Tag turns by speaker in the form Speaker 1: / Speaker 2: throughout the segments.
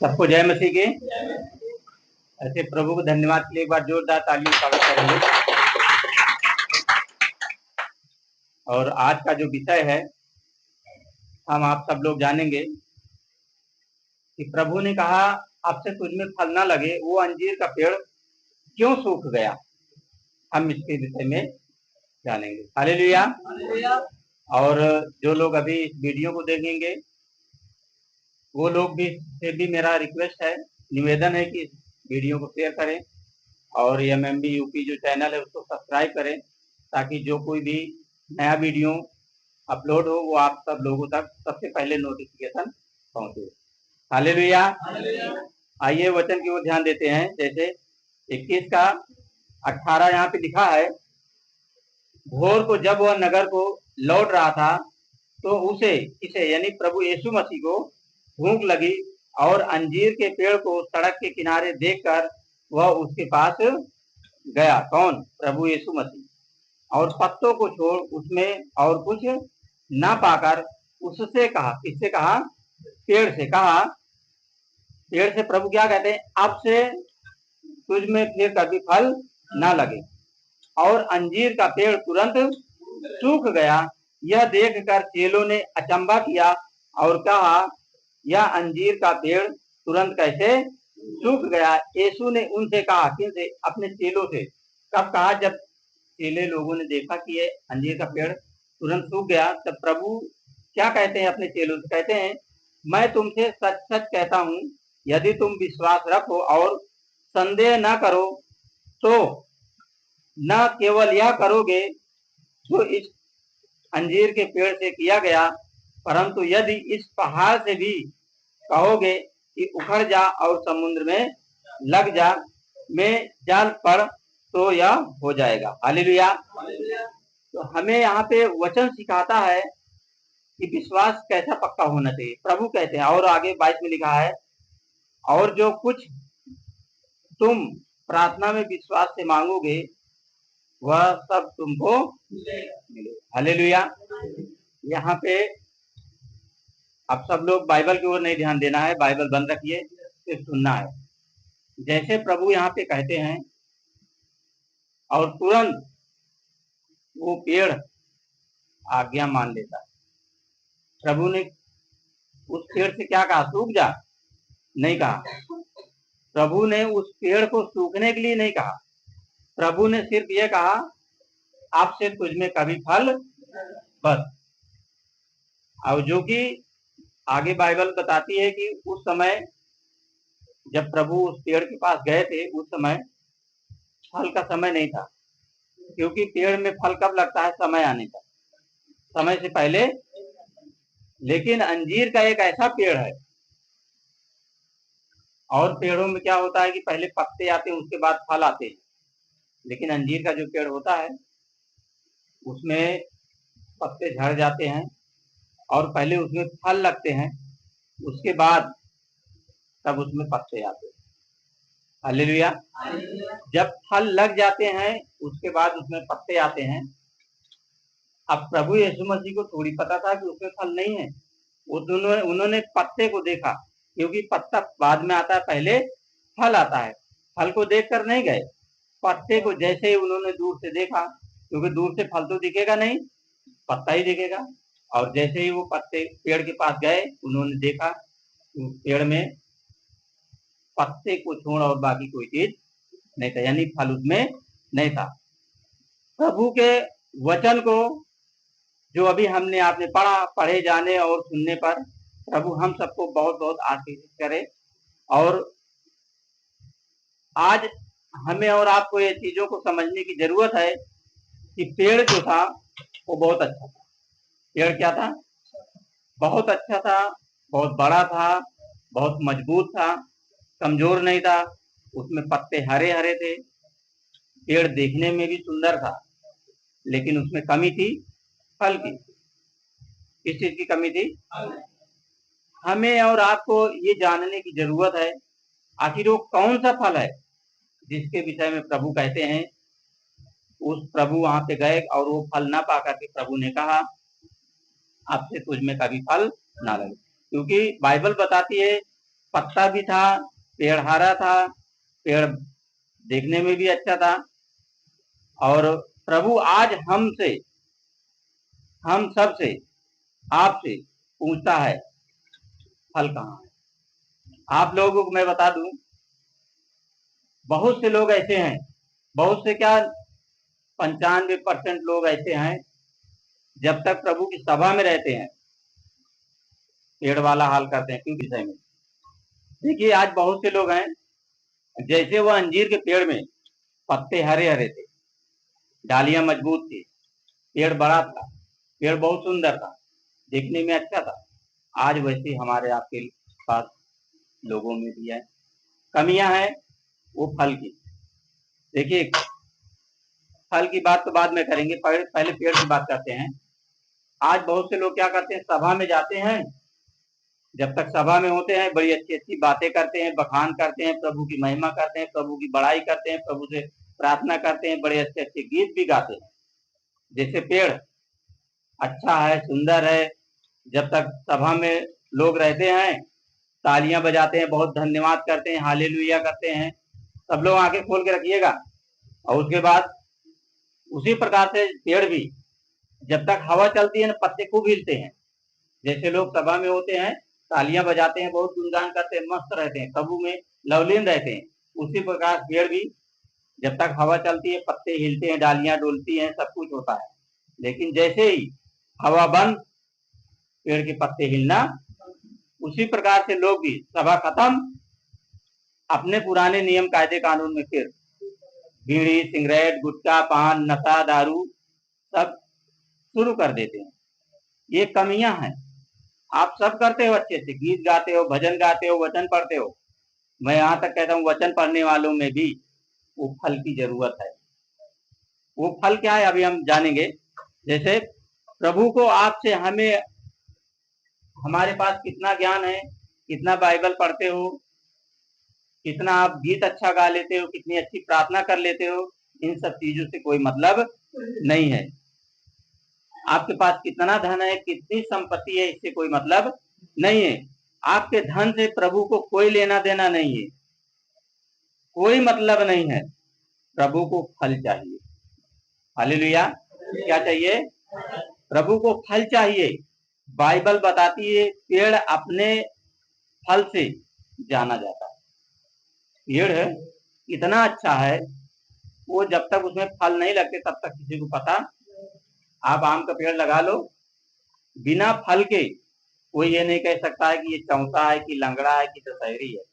Speaker 1: सबको जय मसीह की। ऐसे प्रभु को धन्यवाद के लिए एक बार जोरदार तालियों का स्वागत करेंगे। और आज का जो विषय है, हम आप सब लोग जानेंगे कि प्रभु ने कहा अब से तुझ में फल ना लगे, वो अंजीर का पेड़ क्यों सूख गया। हम इसके विषय में जानेंगे। हालेलुया। और जो लोग अभी इस वीडियो को देखेंगे वो लोग भी से भी मेरा रिक्वेस्ट है, निवेदन है कि वीडियो को शेयर करें और MMB यूपी जो चैनल है उसको सब्सक्राइब करें, ताकि जो कोई भी नया वीडियो अपलोड हो वो आप सब लोगों तक सबसे पहले नोटिफिकेशन पहुंचे। हालेलुया। आइए वचन की ओर ध्यान देते हैं। जैसे 21 का 18 यहाँ पे लिखा है, भोर को जब वह नगर को लौट रहा था तो इसे यानी प्रभु यीशु मसीह को भूख लगी और अंजीर के पेड़ को सड़क के किनारे देखकर वह उसके पास गया। कौन? प्रभु यीशु मसीह। और पत्तों को छोड़ उसमें और कुछ ना पाकर उससे कहा, किससे कहा? पेड़ से कहा। पेड़ से प्रभु क्या कहते हैं? अब से तुझ में फिर कभी फल ना लगे। और अंजीर का पेड़ तुरंत सूख गया। यह देखकर चेलों ने अचंभा किया और कहा, यह अंजीर का पेड़ तुरंत कैसे सूख गया? यीशु ने उनसे कहा, किनसे? अपने चेलों से। कब कहा? जब चेले लोगों ने देखा कि ये अंजीर का पेड़ तुरंत सूख गया, तब प्रभु क्या कहते हैं अपने चेलों से? कहते हैं, मैं तुमसे सच सच कहता हूं, यदि तुम विश्वास रखो और संदेह न करो तो न केवल यह करोगे जो इस अंजीर के पेड़ से किया गया, परंतु यदि इस पहाड़ से भी कहोगे कि उखड़ जा और समुद्र में लग जा, में जाल पड़, तो यह हो जाएगा। हालेलुया। तो हमें यहाँ पे वचन सिखाता है कि विश्वास कैसा पक्का होना चाहिए। प्रभु कहते हैं, और आगे 22 में लिखा है, और जो कुछ तुम प्रार्थना में विश्वास से मांगोगे वह सब तुमको मिले। हालेलुया। यहाँ पे आप सब लोग बाइबल की ओर नहीं ध्यान देना है, बाइबल बंद रखिए, सिर्फ सुनना है। जैसे प्रभु यहाँ पे कहते हैं, और तुरंत वो पेड़ आज्ञा मान लेता है। प्रभु ने उस पेड़ से क्या कहा? सूख जा? नहीं कहा। प्रभु ने उस पेड़ को सूखने के लिए नहीं कहा। प्रभु ने सिर्फ ये कहा, आपसे तुझ में कभी फल, बस। और जो कि आगे बाइबल बताती है कि उस समय जब प्रभु उस पेड़ के पास गए थे, उस समय फल का समय नहीं था, क्योंकि पेड़ में फल कब लगता है? समय आने का, समय से पहले। लेकिन अंजीर का एक ऐसा पेड़ है, और पेड़ों में क्या होता है कि पहले पत्ते आते हैं, उसके बाद फल आते हैं। लेकिन अंजीर का जो पेड़ होता है उसमें पत्ते झड़ जाते हैं और पहले उसमें फल लगते हैं, उसके बाद तब उसमें पत्ते आते हैं। हालेलुया। जब फल लग जाते हैं उसके बाद उसमें पत्ते आते हैं। अब प्रभु यीशु मसीह को थोड़ी पता था कि उसमें फल नहीं है। उन्होंने पत्ते को देखा, क्योंकि पत्ता बाद में आता है, पहले फल आता है। फल को देखकर नहीं गए, पत्ते को जैसे ही उन्होंने दूर से देखा, क्योंकि दूर से फल तो दिखेगा नहीं, पत्ता ही दिखेगा। और जैसे ही वो पत्ते पेड़ के पास गए, उन्होंने देखा पेड़ में पत्ते को छोड़ और बाकी कोई चीज नहीं था, यानी फल उसमें नहीं था। प्रभु के वचन को जो अभी हमने आपने पढ़े जाने और सुनने पर प्रभु हम सबको बहुत बहुत आशीर्वाद करे। और आज हमें और आपको ये चीजों को समझने की जरूरत है कि पेड़ जो था वो बहुत अच्छा था। पेड़ क्या था? बहुत अच्छा था, बहुत बड़ा था, बहुत मजबूत था, कमजोर नहीं था। उसमें पत्ते हरे हरे थे, पेड़ देखने में भी सुंदर था, लेकिन उसमें कमी थी फल की। किस चीज की कमी थी? हमें और आपको ये जानने की जरूरत है, आखिर वो कौन सा फल है जिसके विषय में प्रभु कहते हैं। उस प्रभु वहां पे गए और वो फल ना पाकर के प्रभु ने कहा, आपसे तुझ में कभी फल ना लगे। क्योंकि बाइबल बताती है पत्ता भी था, पेड़ हरा था, पेड़ देखने में भी अच्छा था। और प्रभु आज हमसे, हम सब से, आपसे पूछता है फल कहाँ है। आप लोगों को मैं बता दूं, बहुत से लोग ऐसे हैं, बहुत से क्या 95% लोग ऐसे हैं, जब तक प्रभु की सभा में रहते हैं पेड़ वाला हाल करते हैं। क्यों विषय में देखिए, आज बहुत से लोग हैं, जैसे वो अंजीर के पेड़ में पत्ते हरे हरे थे, डालियां मजबूत थी, पेड़ बड़ा था, पेड़ बहुत सुंदर था, देखने में अच्छा था, आज वैसे हमारे आपके पास लोगों में भी है, कमियां हैं वो फल की। देखिए, फल की बात तो बाद में करेंगे, पहले पेड़ की बात करते हैं। आज बहुत से लोग क्या करते हैं, सभा में जाते हैं, जब तक सभा में होते हैं बड़ी अच्छी अच्छी बातें करते हैं, बखान करते हैं, प्रभु की महिमा करते हैं, प्रभु की बड़ाई करते हैं, प्रभु से प्रार्थना करते हैं, बड़े अच्छे अच्छे गीत भी गाते हैं। जैसे पेड़ अच्छा है, सुंदर है, जब तक सभा में लोग रहते हैं तालियां बजाते हैं, बहुत धन्यवाद करते हैं, हालेलुया करते हैं, सब लोग आंखें खोल के रखिएगा। और उसके बाद उसी प्रकार से पेड़ भी जब तक हवा चलती है ना, पत्ते खूब हिलते हैं। जैसे लोग सभा में होते हैं, तालियां बजाते हैं, बहुत गुणगान करते हैं, मस्त रहते हैं, प्रभु में लवलीन रहते हैं, उसी प्रकार पेड़ भी जब तक हवा चलती है पत्ते हिलते हैं, डालियां डोलती हैं, सब कुछ होता है। लेकिन जैसे ही हवा बंद, पेड़ के पत्ते हिलना, उसी प्रकार से लोग भी सभा खत्म, अपने पुराने नियम कायदे कानून में फिर बीड़ी सिगरेट गुटखा पान नशा दारू सब शुरू कर देते हैं। ये कमियां हैं। आप सब करते हो, अच्छे से गीत गाते हो, भजन गाते हो, वचन पढ़ते हो। मैं यहाँ तक कहता हूँ, वचन पढ़ने वालों में भी वो फल की जरूरत है। वो फल क्या है अभी हम जानेंगे। जैसे प्रभु को आपसे हमें, हमारे पास कितना ज्ञान है, कितना बाइबल पढ़ते हो, कितना आप गीत अच्छा गा लेते हो, कितनी अच्छी प्रार्थना कर लेते हो, इन सब चीजों से कोई मतलब नहीं है। आपके पास कितना धन है, कितनी संपत्ति है, इससे कोई मतलब नहीं है। आपके धन से प्रभु को कोई लेना देना नहीं है, कोई मतलब नहीं है। प्रभु को फल चाहिए। हालेलुया। क्या चाहिए? प्रभु को फल चाहिए। बाइबल बताती है पेड़ अपने फल से जाना जाता है। पेड़ इतना अच्छा है, वो जब तक उसमें फल नहीं लगते तब तक किसी को पता। आप आम का पेड़ लगा लो, बिना फल के कोई ये नहीं कह सकता है कि ये चौसा है कि लंगड़ा है कि दशहरी है,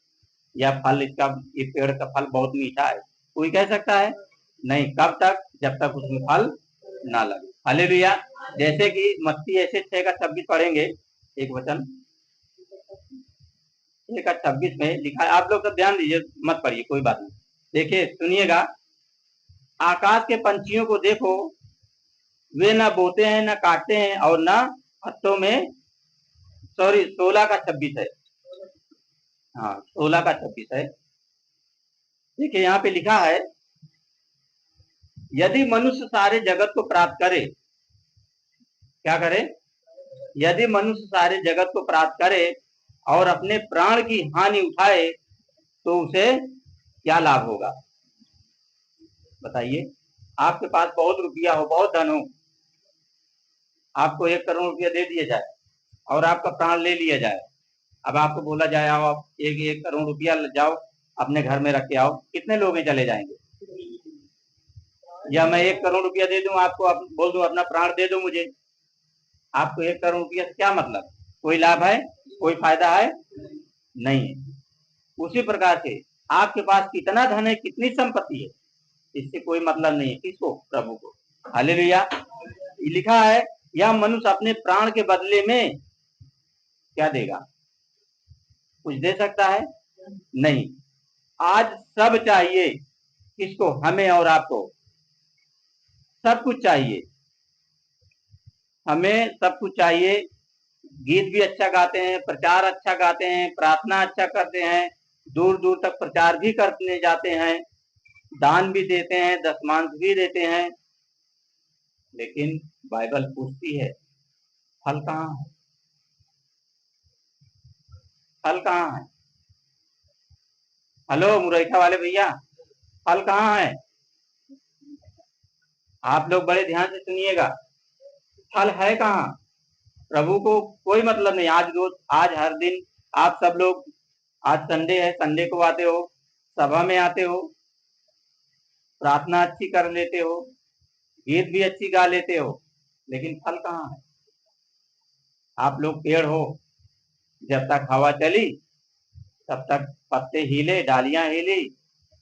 Speaker 1: या फल इसका, ये पेड़ का फल बहुत मीठा है, कोई कह सकता है? नहीं। कब तक? जब तक उसमें फल ना लगे। हालेलुया। जैसे कि मत्ती ऐसे 6:26 पढ़ेंगे, एक वचन 6:26 में लिखा है, आप लोग सब ध्यान दीजिए, मत पढ़िए, कोई बात नहीं। देखिए, सुनिएगा। आकाश के पंछियों को देखो, वे ना बोते हैं, ना काटते हैं, और ना हत्थों में, सॉरी 16:26 है, हाँ 16:26 है। देखिए यहाँ पे लिखा है, यदि मनुष्य सारे जगत को प्राप्त करे, क्या करे? यदि मनुष्य सारे जगत को प्राप्त करे और अपने प्राण की हानि उठाए, तो उसे क्या लाभ होगा? बताइए। आपके पास बहुत रुपया हो, बहुत धन हो, आपको 1 करोड़ रुपया दे दिया जाए और आपका प्राण ले लिया जाए। अब आपको बोला जाए, आओ आप 1 करोड़ रुपया जाओ अपने घर में रख के आओ, कितने लोग चले जाएंगे? या मैं 1 करोड़ रुपया दे दूं आपको, बोल दूं अपना प्राण दे दो मुझे, आपको 1 करोड़ रुपया से क्या मतलब? कोई लाभ है? कोई फायदा है? नहीं है। उसी प्रकार से आपके पास कितना धन है, कितनी संपत्ति है, इससे कोई मतलब नहीं है। किसको? प्रभु को। हालेलुया। लिखा है, यह मनुष्य अपने प्राण के बदले में क्या देगा? कुछ दे सकता है? नहीं। आज सब चाहिए। किसको? हमें और आपको सब कुछ चाहिए। हमें सब कुछ चाहिए। गीत भी अच्छा गाते हैं, प्रचार अच्छा गाते हैं, प्रार्थना अच्छा करते हैं, दूर दूर तक प्रचार भी करने जाते हैं, दान भी देते हैं, दशमांश भी देते हैं, लेकिन बाइबल पूछती है फल कहाँ है? फल कहाँ है? हेलो मुरैठा वाले भैया, फल कहाँ है? आप लोग बड़े ध्यान से सुनिएगा, फल है कहाँ? प्रभु को कोई मतलब नहीं। आज रोज, आज हर दिन आप सब लोग, आज संडे है, संडे को आते हो, सभा में आते हो, प्रार्थना अच्छी कर लेते हो, गीत भी अच्छी गा लेते हो, लेकिन फल कहाँ है? आप लोग पेड़ हो, जब तक हवा चली तब तक पत्ते हिले, डालियां हिली,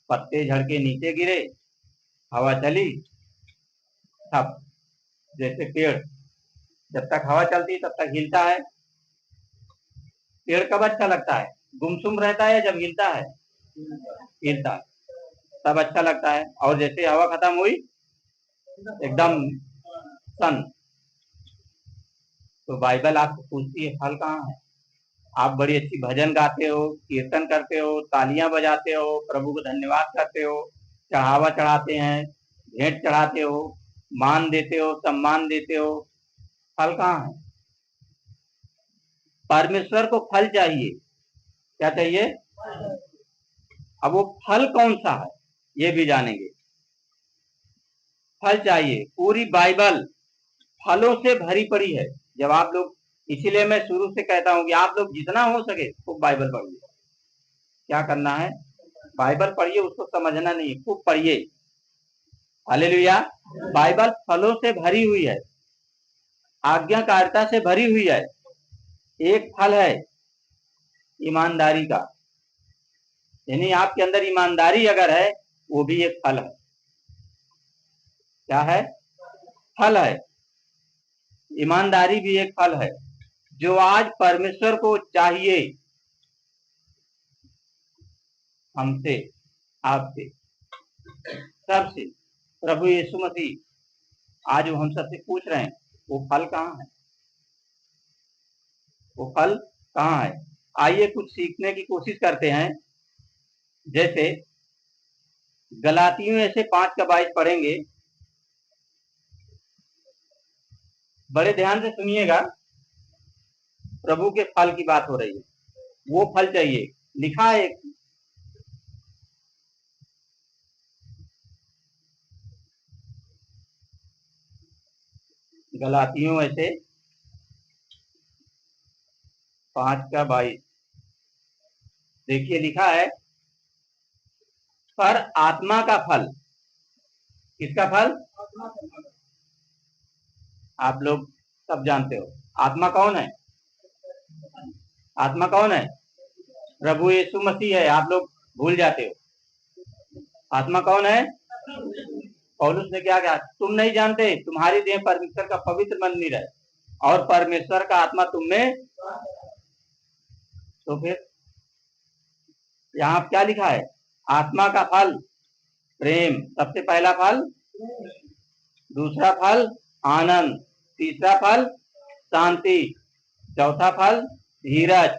Speaker 1: पत्ते झड़ के नीचे गिरे, हवा चली तब, जैसे पेड़ जब तक हवा चलती तब तक हिलता है। पेड़ कब अच्छा लगता है? गुमसुम रहता है जब हिलता है, हिलता है तब अच्छा लगता है। और जैसे हवा खत्म हुई एकदम सन। तो बाइबल आपको पूछती है फल कहाँ है? आप बड़ी अच्छी भजन गाते हो, कीर्तन करते हो, तालियां बजाते हो, प्रभु को धन्यवाद करते हो, चढ़ावा चढ़ाते हैं, भेंट चढ़ाते हो, मान देते हो, सम्मान देते हो, फल कहाँ है? परमेश्वर को फल चाहिए। क्या चाहिए? अब वो फल कौन सा है ये भी जानेंगे। फल चाहिए। पूरी बाइबल फलों से भरी पड़ी है। जब आप लोग, इसीलिए मैं शुरू से कहता हूं कि आप लोग जितना हो सके खूब बाइबल पढ़िए। क्या करना है? बाइबल पढ़िए, उसको समझना नहीं, खूब पढ़िए। हालेलुया। बाइबल फलों से भरी हुई है, आज्ञाकारिता से भरी हुई है। एक फल है ईमानदारी का, यानी आपके अंदर ईमानदारी अगर है, वो भी एक फल है। क्या है? फल है। ईमानदारी भी एक फल है जो आज परमेश्वर को चाहिए, हमसे, आपसे, सबसे। प्रभु यीशु मसीह आज वो हम सबसे पूछ रहे हैं, वो फल कहाँ है? वो फल कहाँ है? आइए कुछ सीखने की कोशिश करते हैं। जैसे गलातियों से 5:22 पढ़ेंगे, बड़े ध्यान से सुनिएगा। प्रभु के फल की बात हो रही है, वो फल चाहिए। लिखा है गलातियों से 5:22, देखिए लिखा है, पर आत्मा का फल। किसका फल? आप लोग सब जानते हो आत्मा कौन है? आत्मा कौन है? प्रभु यीशु मसीह है। आप लोग भूल जाते हो। आत्मा कौन है? पौलुस ने क्या कहा? तुम नहीं जानते तुम्हारी देह परमेश्वर का पवित्र मंदिर है और परमेश्वर का आत्मा तुम में। तो फिर यहाँ क्या लिखा है? आत्मा का फल प्रेम, सबसे पहला फल। दूसरा फल आनंद, तीसरा फल शांति, चौथा फल धीरज,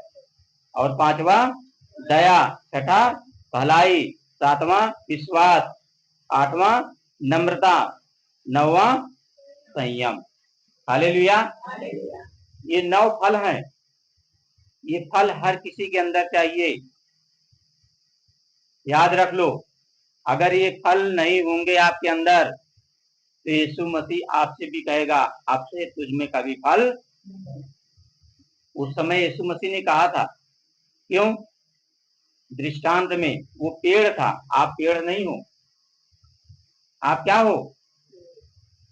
Speaker 1: और पांचवा दया, छठा भलाई, सातवां विश्वास, आठवां नम्रता, नौवां संयम। हालेलुया। ये 9 फल हैं। ये फल हर किसी के अंदर चाहिए। याद रख लो, अगर ये फल नहीं होंगे आपके अंदर तो यीशु मसीह आपसे भी कहेगा, आपसे तुझ में कभी फल। उस समय यीशु मसीह ने कहा था, क्यों? दृष्टांत में वो पेड़ था, आप पेड़ नहीं हो। आप क्या हो?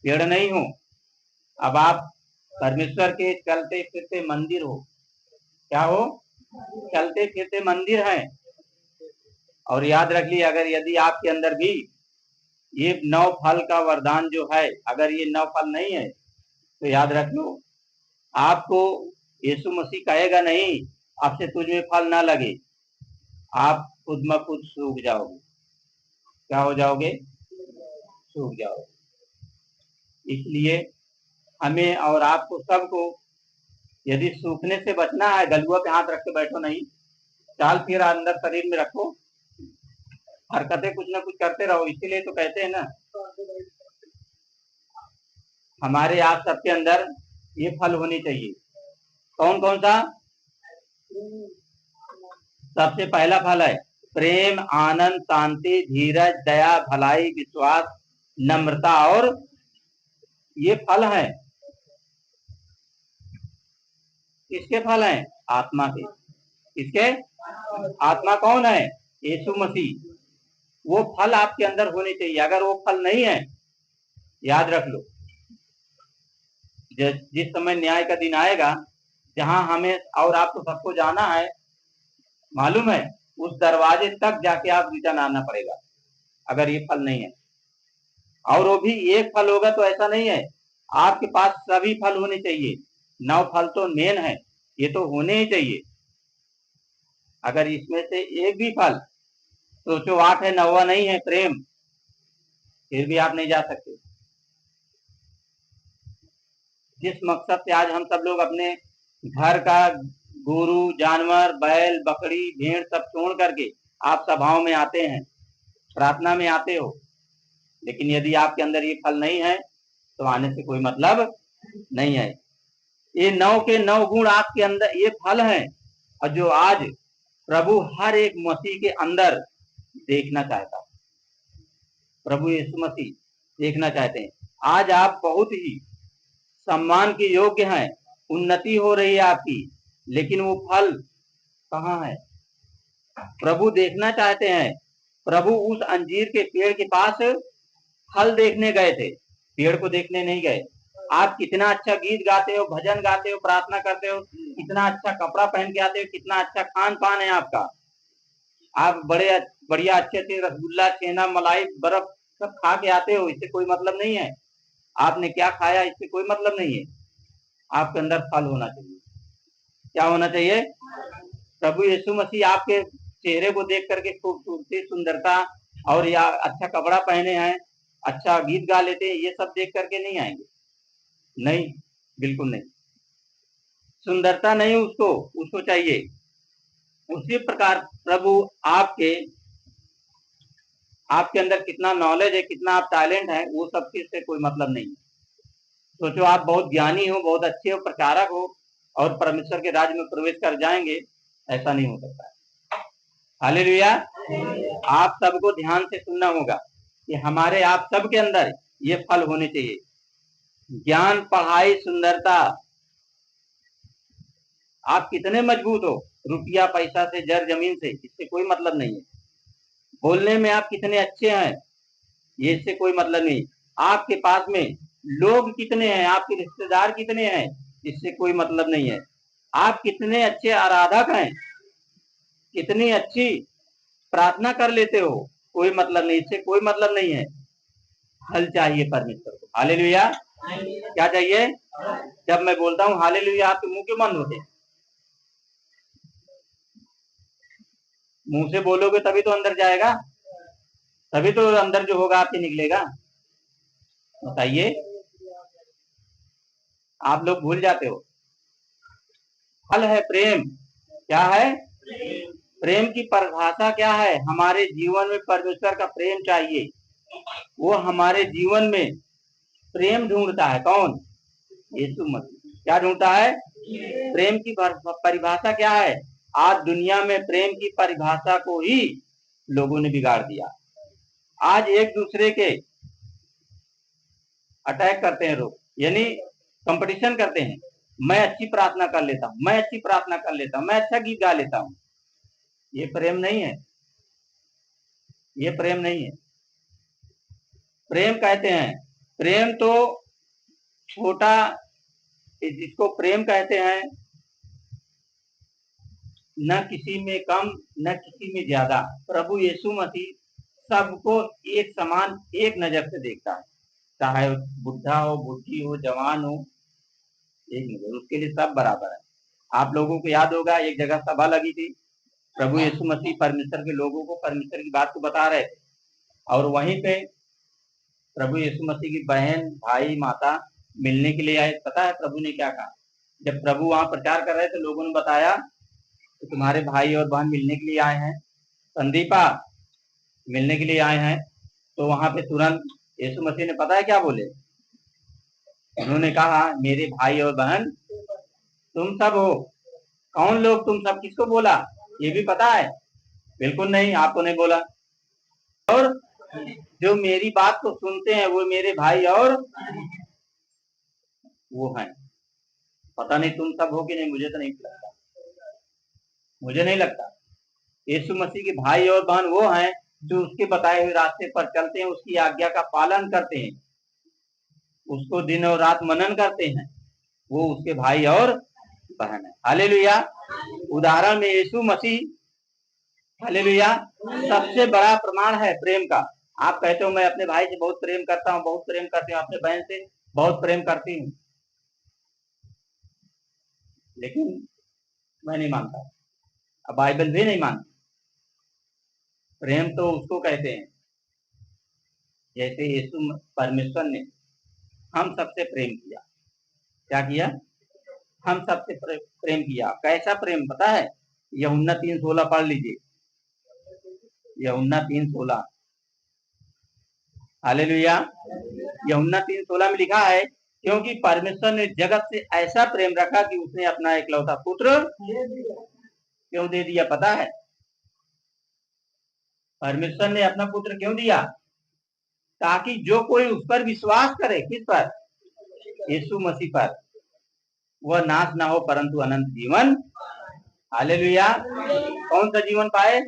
Speaker 1: पेड़ नहीं हो। अब आप परमेश्वर के चलते फिरते मंदिर हो। क्या हो? चलते फिरते मंदिर हैं। और याद रख ली, अगर यदि आपके अंदर भी ये 9 फल का वरदान जो है, अगर ये 9 फल नहीं है तो याद रख लो, आपको यीशु मसीह कहेगा नहीं, आपसे तुझ में फल ना लगे, आप खुद में खुद सूख जाओगे। क्या हो जाओगे? सूख जाओगे। इसलिए हमें और आपको सबको, यदि सूखने से बचना है, गलुआ पे हाथ रख के बैठो नहीं, चाल फिर अंदर शरीर में रखो, हरकतें कुछ ना कुछ करते रहो। इसीलिए तो कहते हैं ना, हमारे आप सबके अंदर ये फल होने चाहिए। कौन कौन सा? सबसे पहला फल है प्रेम, आनंद, शांति, धीरज, दया, भलाई, विश्वास, नम्रता, और ये फल हैं। किसके फल हैं? आत्मा के। किसके? आत्मा कौन है? यीशु मसीह। वो फल आपके अंदर होने चाहिए। अगर वो फल नहीं है, याद रख लो, जिस समय न्याय का दिन आएगा, जहां हमें और आपको सबको जाना है, मालूम है, उस दरवाजे तक जाके आप रिटर्न आना पड़ेगा अगर ये फल नहीं है। और वो भी एक फल होगा तो ऐसा नहीं है, आपके पास सभी फल होने चाहिए। 9 फल तो मेन है, ये तो होने ही चाहिए। अगर इसमें से एक भी फल, सोचो 8 है, 9वां नहीं है प्रेम, फिर भी आप नहीं जा सकते। जिस मकसद से आज हम सब लोग अपने घर का गुरु, जानवर, बैल, बकरी, भेड़ सब छोड़ करके आप सभाओं में आते हैं, प्रार्थना में आते हो, लेकिन यदि आपके अंदर ये फल नहीं है तो आने से कोई मतलब नहीं है। ये 9 के 9 गुण आपके अंदर, ये फल हैं, और जो आज प्रभु हर एक मसीह के अंदर देखना चाहता है। प्रभु यीशु मसीह देखना चाहते हैं। आज आप बहुत ही सम्मान के योग्य हैं, उन्नति हो रही है आपकी, लेकिन वो फल कहाँ है? प्रभु देखना चाहते हैं। प्रभु उस अंजीर के पेड़ के पास फल देखने गए थे, पेड़ को देखने नहीं गए। आप कितना अच्छा गीत गाते हो, भजन गाते हो, प्रार्थना करते हो, कितना अच्छा कपड़ा पहन के आते हो, कितना अच्छा खान पान है आपका, आप बड़े बढ़िया अच्छे अच्छे रसगुल्ला, छेना, मलाई, बर्फ सब खा के आते हो, इससे कोई मतलब नहीं है। आपने क्या खाया इससे कोई मतलब नहीं है। आपके अंदर फल होना चाहिए। क्या होना चाहिए? प्रभु यीशु मसीह आपके चेहरे को देख करके खूबसूरती, सुंदरता, और या अच्छा कपड़ा पहने हैं, अच्छा गीत गा लेते हैं, ये सब देख करके नहीं आएंगे। नहीं, बिल्कुल नहीं। सुंदरता नहीं, उसको चाहिए। उसी प्रकार प्रभु आपके अंदर कितना नॉलेज है, कितना आप टैलेंट है, वो सब से कोई मतलब नहीं है। सोचो आप बहुत ज्ञानी हो, बहुत अच्छे हो, प्रचारक हो, और परमेश्वर के राज्य में प्रवेश कर जाएंगे, ऐसा नहीं हो सकता है। हालेलुया। आप सबको ध्यान से सुनना होगा कि हमारे आप सबके अंदर ये फल होने चाहिए। ज्ञान, पढ़ाई, सुंदरता, आप कितने मजबूत हो, रुपया पैसा से, जर जमीन से, इससे कोई मतलब नहीं है। बोलने में आप कितने अच्छे हैं, ये इससे कोई मतलब नहीं। आपके पास में लोग कितने हैं, आपके रिश्तेदार कितने हैं, इससे कोई मतलब नहीं है। आप कितने अच्छे आराधक हैं, कितनी अच्छी प्रार्थना कर लेते हो, कोई मतलब नहीं, इससे कोई मतलब नहीं है। फल चाहिए परमेश्वर को। हालेलुया। क्या चाहिए? जब मैं बोलता हूँ हालेलुया, आपके मुंह क्यों बंद होते हैं? मुंह से बोलोगे तभी तो अंदर जाएगा, तभी तो अंदर जो होगा आपसे निकलेगा। बताइए, आप लोग भूल जाते हो। फल है प्रेम। क्या है? प्रेम की परिभाषा क्या है? हमारे जीवन में परमेश्वर का प्रेम चाहिए। वो हमारे जीवन में प्रेम ढूंढता है। कौन? यीशु मसीह। क्या ढूंढता है? प्रेम की परिभाषा क्या है? आज दुनिया में प्रेम की परिभाषा को ही लोगों ने बिगाड़ दिया। आज एक दूसरे के अटैक करते हैं लोग, यानी कंपटीशन करते हैं। मैं अच्छी प्रार्थना कर लेता हूँ, मैं अच्छी प्रार्थना कर लेता हूँ, मैं अच्छा गीत गा लेता हूँ। ये प्रेम नहीं है, ये प्रेम नहीं है। प्रेम कहते हैं, प्रेम तो छोटा, जिसको प्रेम कहते हैं, न किसी में कम न किसी में ज्यादा। प्रभु यीशु मसीह सबको एक समान, एक नजर से देखता है, चाहे बुढ़ा हो, बुढ़ी हो, जवान हो, एक नजर, उसके लिए सब बराबर है। आप लोगों को याद होगा, एक जगह सभा लगी थी, प्रभु यीशु मसीह परमेश्वर के लोगों को परमेश्वर की बात को बता रहे थे, और वहीं पे प्रभु यीशु मसीह की बहन, भाई, माता मिलने के लिए आए। पता है प्रभु ने क्या कहा? जब प्रभु वहां प्रचार कर रहे थे, लोगों ने बताया कि तुम्हारे भाई और बहन मिलने के लिए आए हैं, संदीपा मिलने के लिए आए हैं। तो वहां पे तुरंत यीशु मसीह ने पता है क्या बोले? उन्होंने कहा, मेरे भाई और बहन तुम सब हो। कौन लोग तुम सब? किसको बोला? ये भी पता है? बिल्कुल नहीं, आपको नहीं बोला। और जो मेरी बात को सुनते हैं वो मेरे भाई और वो हैं। पता नहीं तुम सब हो कि नहीं, मुझे तो नहीं लगता, मुझे नहीं लगता। यीशु मसीह के भाई और बहन वो हैं जो उसके बताए हुए रास्ते पर चलते हैं, उसकी आज्ञा का पालन करते हैं, उसको दिन और रात मनन करते हैं, वो उसके भाई और बहन है। हालेलुया। उदाहरण में यीशु मसीह, हालेलुया, सबसे बड़ा प्रमाण है प्रेम का। आप कहते हो मैं अपने भाई से बहुत प्रेम करता हूँ, बहुत प्रेम करती हूँ, अपने बहन से बहुत प्रेम करती हूँ, लेकिन मैं नहीं मानता, अब बाइबल भी नहीं मानती। प्रेम तो उसको कहते हैं जैसे यीशु परमेश्वर ने हम सबसे प्रेम किया। क्या किया? हम सबसे प्रेम किया। कैसा प्रेम पता है? यूहन्ना 3:16 पढ़ लीजिए। यूहन्ना 3:16। हालेलुया। यूहन्ना 3:16 में लिखा है, क्योंकि परमेश्वर ने जगत से ऐसा प्रेम रखा कि उसने अपना इकलौता पुत्र क्यों दे दिया पता है? परमेश्वर ने अपना पुत्र क्यों दिया? ताकि जो कोई उस पर विश्वास करे, किस पर? यीशु मसीह पर, वह नाश ना हो परंतु अनंत जीवन। हालेलुया। कौन सा जीवन पाए?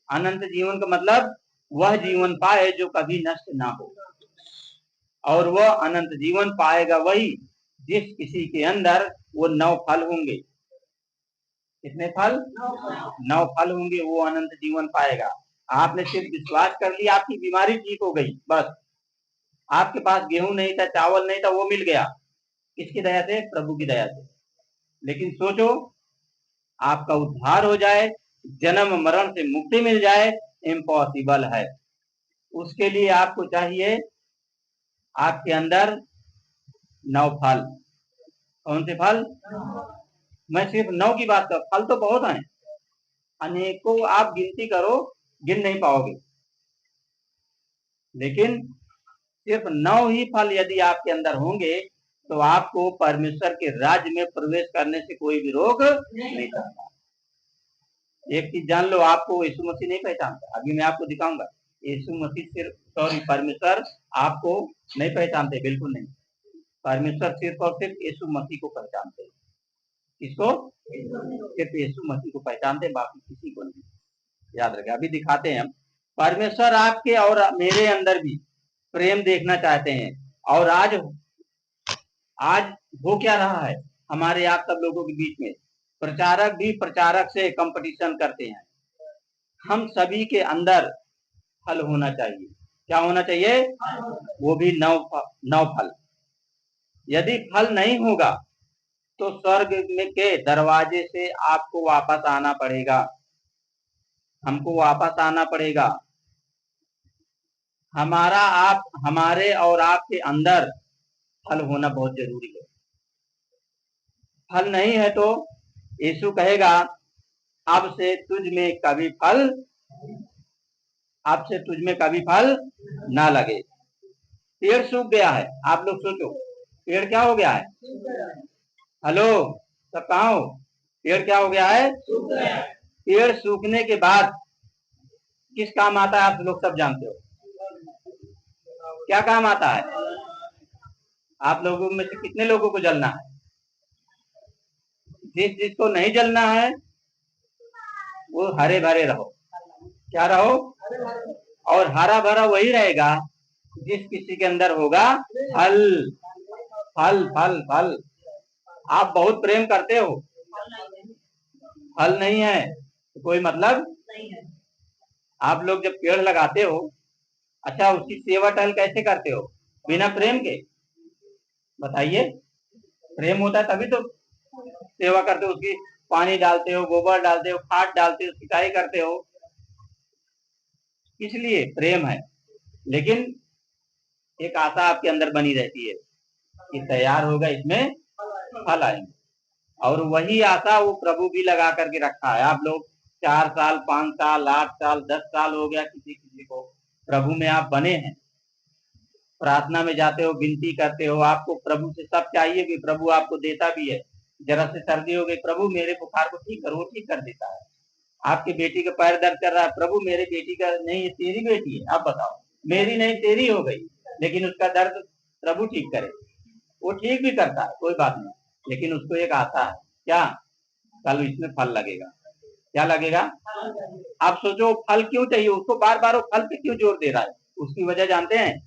Speaker 1: अनंत जीवन का मतलब वह जीवन पाए जो कभी नष्ट ना हो, और वह अनंत जीवन पाएगा वही जिस किसी के अंदर वो 9 फल होंगे। कितने फल? 9 फल होंगे, वो अनंत जीवन पाएगा। आपने सिर्फ विश्वास कर लिया, आपकी बीमारी ठीक हो गई, बस। आपके पास गेहूं नहीं था, चावल नहीं था, वो मिल गया। किसकी दया से? प्रभु की दया से। लेकिन सोचो, आपका उद्धार हो जाए, जन्म मरण से मुक्ति मिल जाए, इम्पॉसिबल है। उसके लिए आपको चाहिए आपके अंदर 9 फल। कौन से फल? मैं सिर्फ 9 की बात कर, फल तो बहुत हैं, अनेकों आप गिनती करो, गिन नहीं पाओगे, लेकिन सिर्फ 9 ही फल यदि आपके अंदर होंगे तो आपको परमेश्वर के राज्य में प्रवेश करने से कोई भी रोक नहीं सकता। एक चीज जान लो, आपको यीशु मसीह नहीं पहचानता। अभी मैं आपको दिखाऊंगा। यीशु मसीह सिर्फ, सॉरी, परमेश्वर आपको नहीं पहचानते, बिल्कुल नहीं। परमेश्वर सिर्फ और सिर्फ यीशु मसीह को पहचानते हैं। किसको? सिर्फ यीशु मसीह को पहचानते, बाकी किसी को नहीं। याद रखें, अभी दिखाते हैं हम। परमेश्वर आपके और मेरे अंदर भी प्रेम देखना चाहते हैं। और आज हो क्या रहा है हमारे आप सब लोगों के बीच में? प्रचारक भी प्रचारक से कंपटीशन करते हैं। हम सभी के अंदर फल होना चाहिए। क्या होना चाहिए? वो भी 9 फल। यदि फल नहीं होगा तो स्वर्ग में के दरवाजे से आपको वापस आना पड़ेगा, हमको वापस आना पड़ेगा। हमारे और आपके अंदर फल होना बहुत जरूरी है। फल नहीं है तो यीशु कहेगा, अब से तुझ में कभी फल, अब से तुझ में कभी फल ना लगे। पेड़ सूख गया है, आप लोग सोचो, पेड़ क्या हो गया है? हेलो, सब कहाँ हो? पेड़ क्या हो गया है? पेड़ सूखने के बाद किस काम आता है? आप लोग सब जानते हो, क्या काम आता है? आप लोगों में से कितने लोगों को जलना है? जिसको नहीं जलना है वो हरे भरे रहो। क्या रहो? और हरा भरा वही रहेगा जिस किसी के अंदर होगा फल। फल फल फल। आप बहुत प्रेम करते हो, फल नहीं है तो कोई मतलब नहीं है। आप लोग जब पेड़ लगाते हो, अच्छा, उसकी सेवा टहल कैसे करते हो? बिना प्रेम के? बताइए। प्रेम होता है तभी तो सेवा करते हो, उसकी पानी डालते हो, गोबर डालते हो, खाद डालते हो, सिंचाई करते हो, इसलिए प्रेम है। लेकिन एक आशा आपके अंदर बनी रहती है कि तैयार होगा, इसमें फल आएंगे। और वही आशा वो प्रभु भी लगा करके रखा है। आप लोग 4 साल, 5 साल, 8 साल, 10 साल हो गया किसी किसी को प्रभु में आप बने हैं, प्रार्थना में जाते हो, विनती करते हो, आपको प्रभु से सब चाहिए कि प्रभु आपको देता भी है। जरा से सर्दी हो गई, प्रभु मेरे बुखार को ठीक करो, ठीक कर देता है। आपकी बेटी का पैर दर्द कर रहा है, प्रभु मेरी बेटी का नहीं, ये तेरी बेटी है, आप बताओ, मेरी नहीं तेरी हो गई, लेकिन उसका दर्द प्रभु ठीक करे। वो ठीक भी करता है, कोई बात नहीं, लेकिन उसको एक आता है क्या, कल इसमें फल लगेगा। क्या लगेगा? आप सोचो फल क्यों चाहिए उसको, बार बार वो फल पे क्यों जोर दे रहा है? उसकी वजह जानते हैं?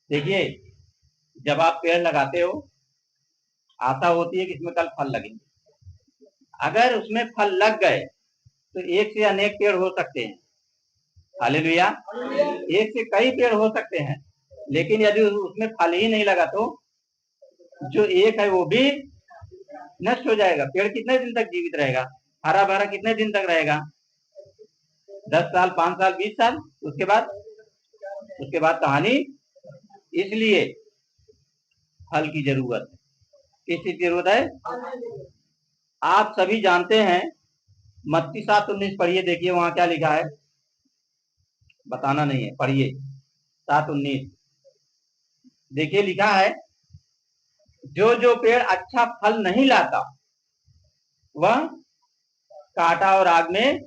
Speaker 1: देखिए, जब आप पेड़ लगाते हो आशा होती है कि इसमें कल फल लगेंगे। अगर उसमें फल लग गए तो एक से अनेक पेड़ हो सकते हैं, हालेलुया, एक से कई पेड़ हो सकते हैं, लेकिन यदि उसमें फल ही नहीं लगा तो जो एक है वो भी नष्ट हो जाएगा। पेड़ कितने दिन तक जीवित रहेगा? हरा भरा कितने दिन तक रहेगा? 10 साल, 5 साल, 20 साल, उसके बाद कहानी। इसलिए फल की जरूरत है। किस चीज की जरूरत है? आप सभी जानते हैं, मत्ती 7:19 पढ़िए, देखिए वहां क्या लिखा है, बताना नहीं है, पढ़िए 7:19। देखिए लिखा है, जो जो पेड़ अच्छा फल नहीं लाता वह काटा और आग में।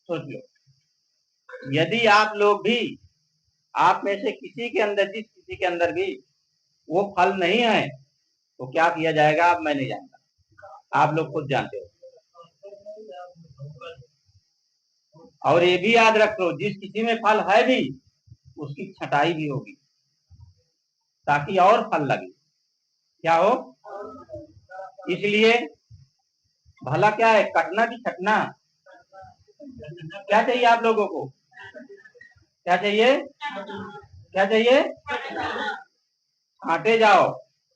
Speaker 1: सोच लो, यदि आप लोग भी, आप में से किसी के अंदर, जिस किसी के अंदर भी वो फल नहीं है तो क्या किया जाएगा? अब मैं नहीं जानता, आप लोग खुद जानते हो। और ये भी याद रखो, जिस किसी में फल है भी उसकी छटाई भी होगी ताकि और फल लगे। क्या हो? इसलिए भला क्या है, कटना की छटना? क्या चाहिए आप लोगों को? क्या चाहिए? क्या चाहिए? छांटे जाओ,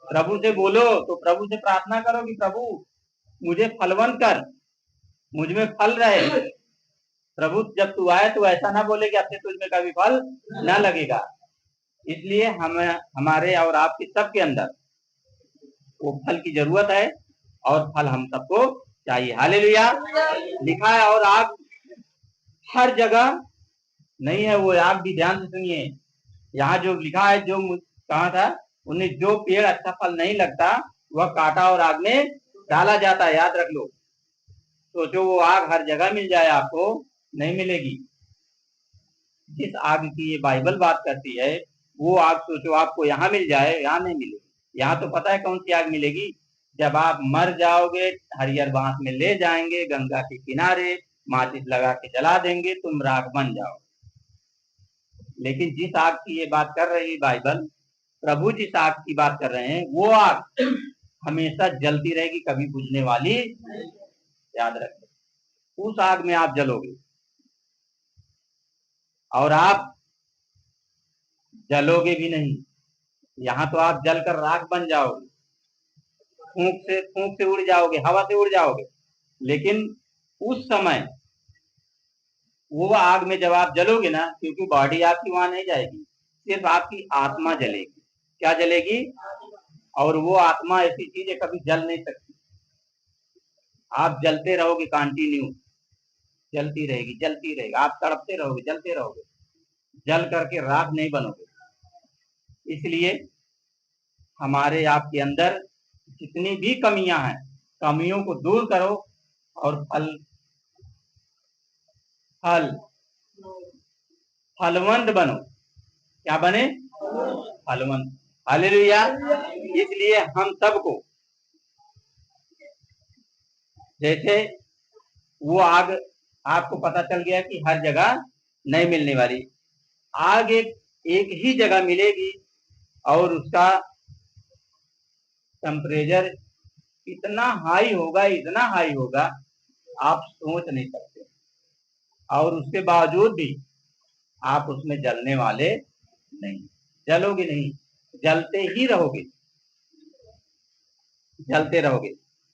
Speaker 1: प्रभु से बोलो, तो प्रभु से प्रार्थना करो कि प्रभु मुझे फलवंत कर, मुझ में फल रहे। प्रभु जब तू आए तो ऐसा ना बोले कि अब से तुझ में कभी फल ना लगेगा। इसलिए हमारे और आपके सबके अंदर वो फल की जरूरत है और फल हम सबको चाहिए। हालेलुया। लिखा है और आग हर जगह नहीं है, वो आग भी ध्यान से सुनिए, यहाँ जो लिखा है, जो कहा था उन्हें, जो पेड़ अच्छा फल नहीं लगता वह काटा और आग में डाला जाता है। याद रख लो, सोचो वो आग हर जगह मिल जाए आपको, नहीं मिलेगी। जिस आग की ये बाइबल बात करती है वो आग सोचो आपको यहाँ मिल जाए, यहाँ नहीं मिलेगी। यहाँ तो पता है कौन सी आग मिलेगी? जब आप मर जाओगे, हरियर बांस में ले जाएंगे, गंगा के किनारे माचिस लगा के जला देंगे, तुम राख बन जाओ। लेकिन जिस आग की ये बात कर रही बाइबल, प्रभु जिस आग की बात कर रहे हैं, वो आग हमेशा जलती रहेगी, कभी बुझने वाली। याद रखें, उस आग में आप जलोगे और आप जलोगे भी नहीं, यहाँ तो आप जलकर राख बन जाओगे, फूंक से उड़ जाओगे, हवा से उड़ जाओगे। लेकिन उस समय वो आग में जब आप जलोगे ना, क्योंकि बॉडी आपकी वहां नहीं जाएगी, सिर्फ आपकी आत्मा जलेगी। क्या जलेगी? और वो आत्मा ऐसी चीज है, कभी जल नहीं सकती। आप जलते रहोगे, कंटिन्यू जलती रहेगी, जलती रहेगी, आप तड़पते रहोगे, जलते रहोगे, जल करके राख नहीं बनोगे। इसलिए हमारे आपके अंदर जितनी भी कमियां हैं, कमियों को दूर करो और फलवंत बनो। क्या बने? फलवंत। हालेलुया। इसलिए हम सबको, जैसे वो आग आपको पता चल गया कि हर जगह नहीं मिलने वाली, आग एक ही जगह मिलेगी और उसका टेम्परेचर इतना हाई होगा, इतना हाई होगा, आप सोच नहीं सकते। और उसके बावजूद भी आप उसमें जलने वाले नहीं, जलोगे नहीं, जलते ही रहोगे, जलते रहोगे।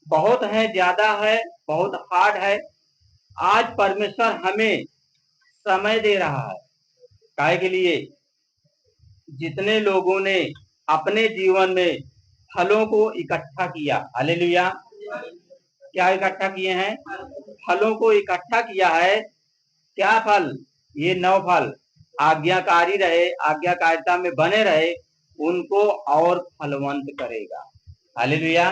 Speaker 1: बहुत है, ज्यादा है, बहुत हार्ड है। आज परमेश्वर हमें समय दे रहा है, काहे के लिए? जितने लोगों ने अपने जीवन में फलों को इकट्ठा किया, हालेलुया, क्या इकट्ठा किए हैं? फलों को इकट्ठा किया है। क्या फल? ये 9 फल। आज्ञाकारी रहे, आज्ञाकारिता में बने रहे, उनको और फलवंत करेगा। हालेलुया।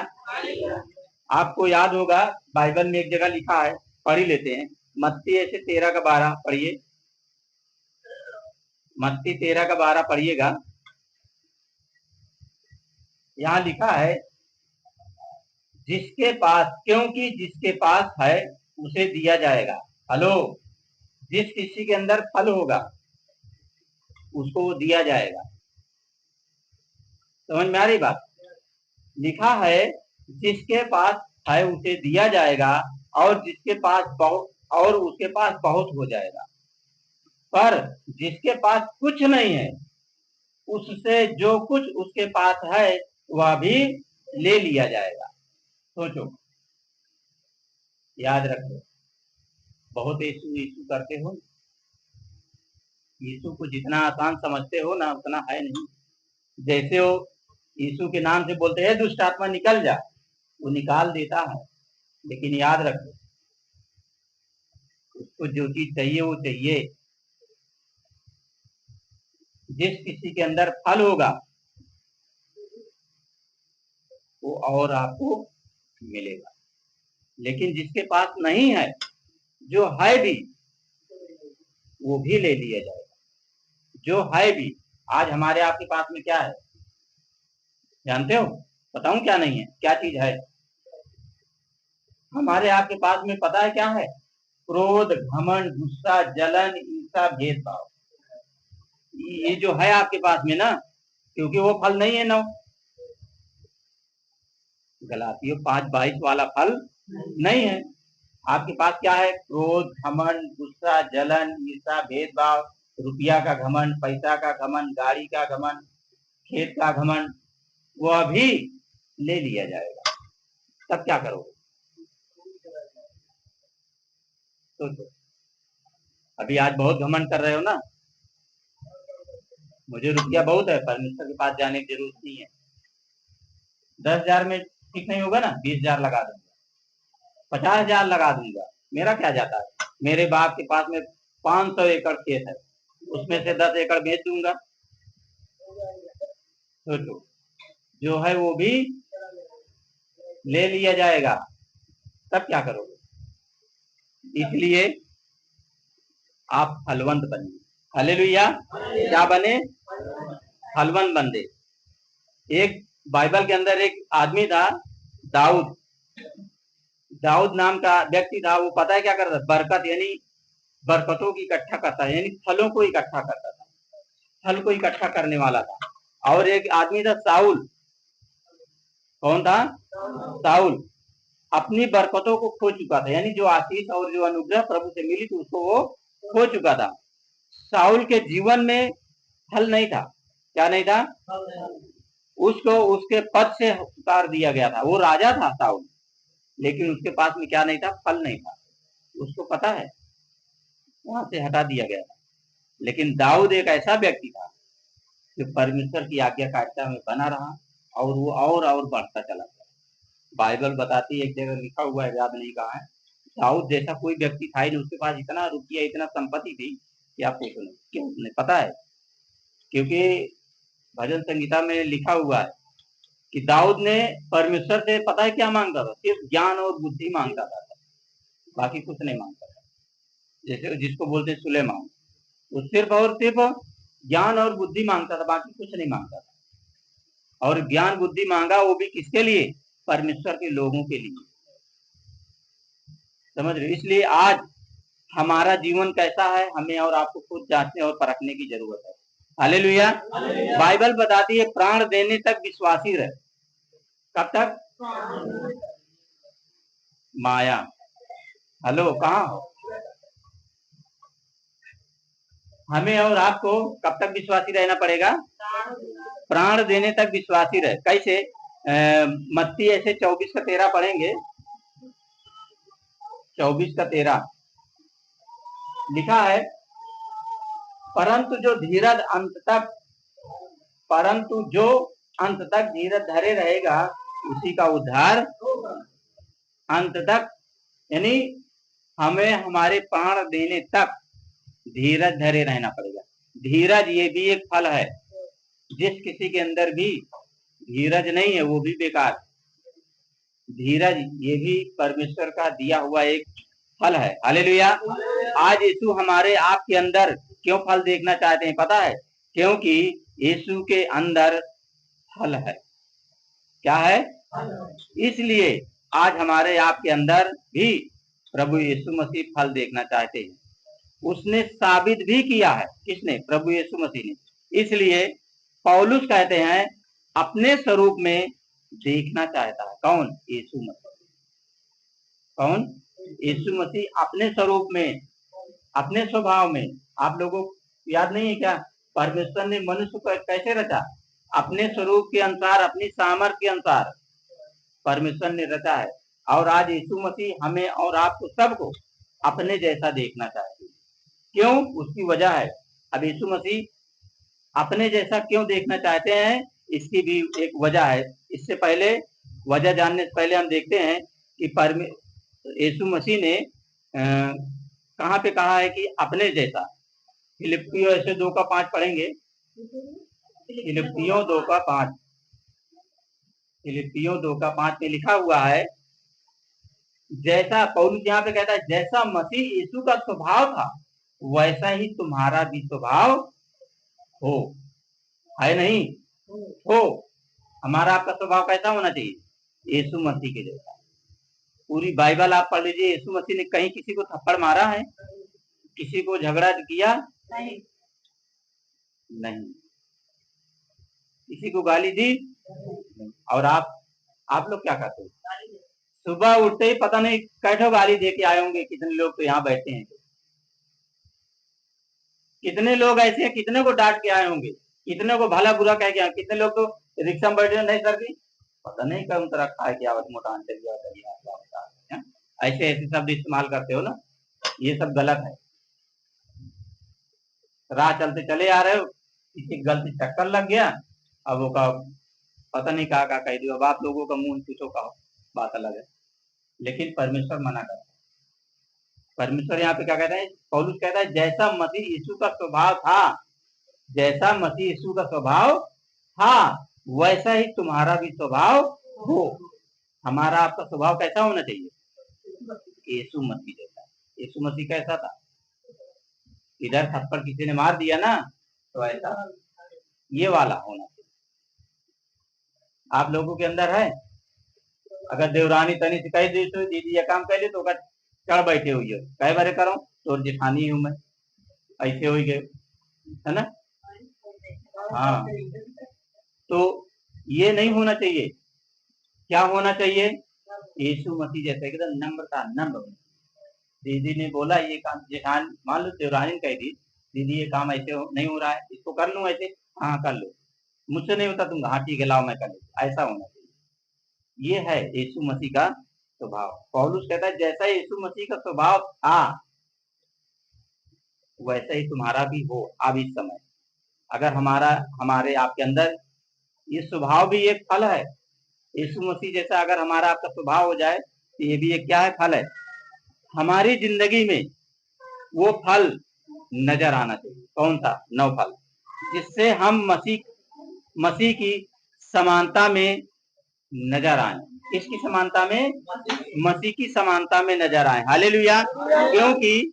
Speaker 1: आपको याद होगा बाइबल में एक जगह लिखा है, पढ़ ही लेते हैं, मत्ती ऐसे 13 का 12 पढ़िए। मत्ती 13 का 12 पढ़िएगा। यहाँ लिखा है जिसके पास, क्योंकि जिसके पास है उसे दिया जाएगा। हेलो, जिस किसी के अंदर फल होगा उसको वो दिया जाएगा। समझ में आ रही बात? लिखा है जिसके पास है उसे दिया जाएगा और जिसके पास बहुत, और उसके पास बहुत हो जाएगा। पर जिसके पास कुछ नहीं है उससे जो कुछ उसके पास है वह भी ले लिया जाएगा। सोचो, याद रखो, बहुत यीशु यीशु करते हो, यीशु को जितना आसान समझते हो ना उतना है नहीं। जैसे वो यीशु के नाम से बोलते हैं दुष्ट आत्मा निकल जा, वो निकाल देता है, लेकिन याद रखो उसको जो चीज चाहिए वो चाहिए। जिस किसी के अंदर फल होगा वो और आपको मिलेगा, लेकिन जिसके पास नहीं है, जो है भी वो भी ले लिया जाएगा। जो है भी, आज हमारे आपके पास में क्या है जानते हो? बताऊं क्या नहीं है, क्या चीज है हमारे आपके पास में? पता है क्या है? क्रोध, घमंड, गुस्सा, जलन, ईर्ष्या, भेदभाव। ये जो है आपके पास में ना, क्योंकि वो फल नहीं है ना, गलातियों 5:22 वाला फल नहीं है। आपके पास क्या है? क्रोध, घमंड, गुस्सा, जलन, ईर्ष्या, भेदभाव, रुपया का घमंड, पैसा का घमंड, गाड़ी का घमंड, खेत का घमंड, वो अभी ले लिया जाएगा। तब क्या करोगे? सोचो, अभी आज बहुत घमंड कर रहे हो ना, मुझे रुपया बहुत है, परमेश्वर के पास जाने की जरूरत नहीं है। 10,000 में ठीक नहीं होगा ना, 20,000 लगा दूंगा, 50,000 लगा दूंगा, मेरा क्या जाता है? मेरे बाप के पास में 500 एकड़ खेत है, उसमें से 10 एकड़ बेच दूंगा। सोचो, जो है वो भी ले लिया जाएगा। तब क्या करोगे? इसलिए आप फलवंत बनिए। हालेलुया। क्या बने? फलवंत बंदे। एक बाइबल के अंदर एक आदमी था, दाऊद। दाऊद नाम का व्यक्ति था। वो पता है क्या करता? बरकत यानी बरकतों की इकट्ठा करता है, यानी फलों को इकट्ठा करता था, फल को इकट्ठा करने वाला था। और एक आदमी था साउल। कौन था? साउल। अपनी बरकतों को खो चुका था, यानी जो आशीष और जो अनुग्रह प्रभु से मिली थी उसको वो खो चुका था। साउल के जीवन में फल नहीं था। क्या नहीं था? उसको उसके पद से उतार दिया गया था। वो राजा था साउल, लेकिन उसके पास में क्या नहीं था? फल नहीं था। उसको पता है, वहां से हटा दिया गया था। लेकिन दाऊद एक ऐसा व्यक्ति था जो परमेश्वर की आज्ञाकारिता में बना रहा और वो और बढ़ता चला गया। बाइबल बताती है, एक जगह लिखा हुआ है, याद नहीं कहाँ है, दाऊद जैसा कोई व्यक्ति था ही नहीं, उसके पास इतना रुपया, इतना संपत्ति थी कि आप पूछो नहीं। क्यों? नहीं पता है? क्योंकि भजन संगीता में लिखा हुआ है कि दाऊद ने परमेश्वर से पता है क्या मांगता था? सिर्फ ज्ञान और बुद्धि मांगता था, बाकी कुछ नहीं मांगता था। जैसे जिसको बोलते सुलेमान, वो सिर्फ और सिर्फ ज्ञान और बुद्धि मांगता था, बाकी कुछ नहीं मांगता था। और ज्ञान बुद्धि मांगा वो भी किसके लिए? परमेश्वर के लोगों के लिए। समझ रहे? इसलिए आज हमारा जीवन कैसा है, हमें और आपको खुद जांचने और परखने की जरूरत है। हालेलुया। बाइबल बताती है प्राण देने तक विश्वासी रहे। कब तक? माया। हेलो, कहाँ हो? हमें और आपको कब तक विश्वासी रहना पड़ेगा? प्राण देने तक विश्वासी रहे। कैसे? मत्ती ऐसे 24 का 13 पढ़ेंगे। 24 का 13 लिखा है, परंतु जो धीरज अंत तक, परंतु जो अंत तक धीरज धरे रहेगा उसी का उद्धार अंत तक। यानी हमें हमारे प्राण देने तक धीरज धरे रहना पड़ेगा। धीरज ये भी एक फल है। जिस किसी के अंदर भी धीरज नहीं है वो भी बेकार। धीरज ये भी परमेश्वर का दिया हुआ एक फल है। हालेलुया। आज यीशु हमारे आपके अंदर क्यों फल देखना चाहते हैं पता है? क्योंकि यीशु के अंदर फल है। क्या है? इसलिए आज हमारे आपके अंदर भी प्रभु यीशु मसीह फल देखना चाहते हैं। उसने साबित भी किया है। किसने? प्रभु यीशु मसीह ने। इसलिए पौलुस कहते हैं अपने स्वरूप में देखना चाहता है। कौन? यीशु मसीह। कौन? यीशु मसीह अपने स्वरूप में, अपने स्वभाव में। आप लोगों को याद नहीं है क्या? परमेश्वर ने मनुष्य को कैसे रचा? अपने स्वरूप के अनुसार, अपनी सामर्थ्य के अनुसार परमेश्वर ने रचा है। और आज यीशु मसीह हमें और आपको सबको अपने जैसा देखना चाहते हैं। क्यों? उसकी वजह है। अब यीशु मसीह अपने जैसा क्यों देखना चाहते हैं, इसकी भी एक वजह है। इससे पहले, वजह जानने से पहले हम देखते हैं कि यीशु मसीह ने कहाँ पे कहा है कि अपने जैसा। फिलिपियों ऐसे 2:5 पढ़ेंगे। फिलिपियों 2:5 फिलिपियों 2:5 में लिखा हुआ है, जैसा पौलुस यहाँ पे कहता है जैसा मसीह यीशु का स्वभाव था वैसा ही तुम्हारा भी स्वभाव हो। है नहीं? हो। हमारा आपका स्वभाव कैसा होना चाहिए? यीशु मसीह के जैसा। पूरी बाइबल आप पढ़ लीजिए, यीशु मसीह ने कहीं किसी को थप्पड़ मारा है? किसी को झगड़ा किया? नहीं। किसी को गाली दी? और आप लोग क्या करते हो? सुबह उठते ही पता नहीं कैठो गाली दे के आए होंगे। कितने लोग तो यहाँ बैठे हैं, कितने लोग ऐसे हैं, कितने को डांट के आए होंगे, कितने को भला बुरा कह के आए। कितने लोग तो रिक्शा में बैठे नहीं सर जी, पता नहीं कौन तरह खा के आवत मोटा ऐसे ऐसे शब्द इस्तेमाल करते हो ना, ये सब गलत है। राह चलते चले आ रहे हो, किसी गलती चक्कर लग गया, अब वो का पता नहीं कहा कह दियो। अब आप लोगों का मुंह पूछो का बात अलग है, लेकिन परमेश्वर मना करता है। परमेश्वर यहाँ पे क्या कहता है? पौलुस कहता है जैसा मसीह यीशु का स्वभाव था, जैसा मसीह यीशु का स्वभाव था वैसा ही तुम्हारा भी स्वभाव हो। हमारा आपका स्वभाव कैसा होना चाहिए? यीशु मसीह जैसा। यीशु मसीह कैसा था? इधर थप्पड़ किसी ने मार दिया ना, तो ऐसा ये वाला होना चाहिए। आप लोगों के अंदर है? अगर देवरानी तनी से कह दी तो दीदी ये काम कर ली तो चढ़ बैठे हुई हो, कई बारे करो तो जेठानी हूं मैं, ऐसे हो गए, है ना? हाँ, तो ये नहीं होना चाहिए। क्या होना चाहिए? यीशु मसीह जैसे एकदम नम्रता, नम्र। दीदी ने बोला ये काम, जेठान मान लो देवरानी ने कह दी, दीदी ये काम ऐसे नहीं हो रहा है, इसको कर लूं ऐसे, हाँ कर लो, मुझसे नहीं होता तुम, हाँ ठीक है लाओ मैं कर लूँ, ऐसा होना चाहिए। ये है यीशु मसीह का स्वभाव। पौलुस कहता है जैसा यीशु मसीह का स्वभाव था वैसा ही तुम्हारा भी हो। अब इस समय अगर हमारे आपके अंदर ये स्वभाव भी एक फल है। यीशु मसीह जैसा अगर हमारा आपका स्वभाव हो जाए तो ये भी एक क्या है? फल है। हमारी जिंदगी में वो फल नजर आना चाहिए। कौन सा? 9 फल, जिससे हम मसीह की समानता में नजर आए। किसकी समानता में? मसीह की समानता में नजर आए। हालेलुया। क्योंकि